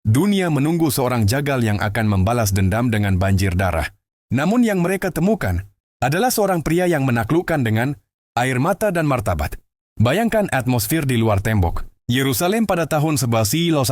Dunia menunggu seorang jagal yang akan membalas dendam dengan banjir darah. Namun yang mereka temukan adalah seorang pria yang menaklukkan dengan air mata dan martabat. Bayangkan atmosfer di luar tembok. Yerusalem pada tahun 1197.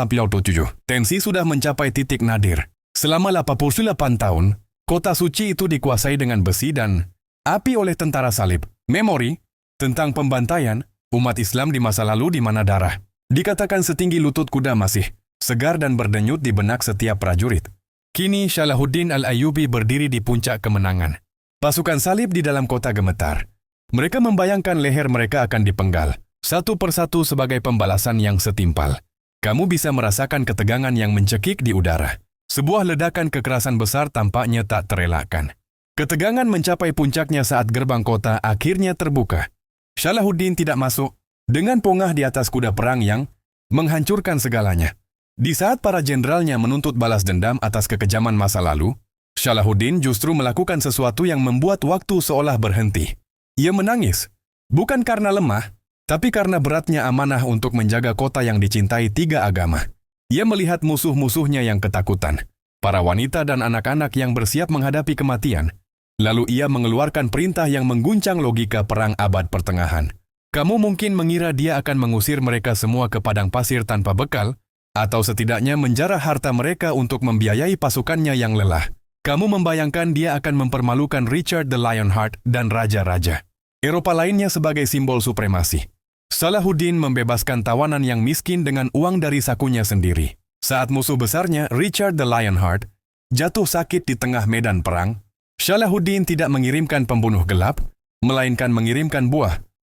Tensi sudah mencapai titik nadir. Selama 88 tahun, kota suci itu dikuasai dengan besi dan api oleh tentara salib. Memori tentang pembantaian umat Islam di masa lalu di mana darah dikatakan setinggi lutut kuda masih segar dan berdenyut di benak setiap prajurit. Kini Salahuddin Al-Ayyubi berdiri di puncak kemenangan. Pasukan salib di dalam kota gemetar. Mereka membayangkan leher mereka akan dipenggal, satu persatu sebagai pembalasan yang setimpal. Kamu bisa merasakan ketegangan yang mencekik di udara. Sebuah ledakan kekerasan besar tampaknya tak terelakkan. Ketegangan mencapai puncaknya saat gerbang kota akhirnya terbuka. Salahuddin tidak masuk dengan pongah di atas kuda perang yang menghancurkan segalanya. Di saat para jenderalnya menuntut balas dendam atas kekejaman masa lalu, Salahuddin justru melakukan sesuatu yang membuat waktu seolah berhenti. Ia menangis, bukan karena lemah, tapi karena beratnya amanah untuk menjaga kota yang dicintai 3 agama. Ia melihat musuh-musuhnya yang ketakutan, para wanita dan anak-anak yang bersiap menghadapi kematian. Lalu ia mengeluarkan perintah yang mengguncang logika perang abad pertengahan. Kamu mungkin mengira dia akan mengusir mereka semua ke padang pasir tanpa bekal, atau setidaknya menjarah harta mereka untuk membiayai pasukannya yang lelah. Kamu membayangkan dia akan mempermalukan Richard the Lionheart dan raja-raja Eropa lainnya sebagai simbol supremasi. Salahuddin membebaskan tawanan yang miskin dengan uang dari sakunya sendiri. Saat musuh besarnya, Richard the Lionheart, jatuh sakit di tengah medan perang, Salahuddin tidak mengirimkan pembunuh gelap, melainkan mengirimkan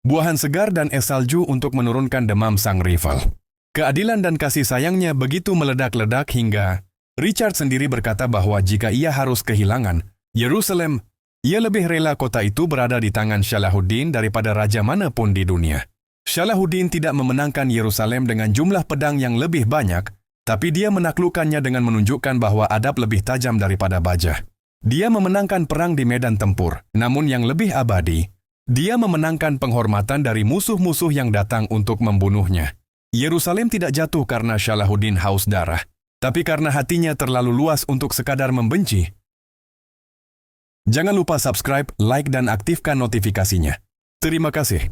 buahan segar dan es salju untuk menurunkan demam sang rival. Keadilan dan kasih sayangnya begitu meledak-ledak hingga Richard sendiri berkata bahwa jika ia harus kehilangan Yerusalem, ia lebih rela kota itu berada di tangan Salahuddin daripada raja manapun di dunia. Salahuddin tidak memenangkan Yerusalem dengan jumlah pedang yang lebih banyak, tapi dia menaklukkannya dengan menunjukkan bahwa adab lebih tajam daripada baja. Dia memenangkan perang di medan tempur, namun yang lebih abadi, dia memenangkan penghormatan dari musuh-musuh yang datang untuk membunuhnya. Yerusalem tidak jatuh karena Salahuddin haus darah, tapi karena hatinya terlalu luas untuk sekadar membenci. Jangan lupa subscribe, like, dan aktifkan notifikasinya. Terima kasih.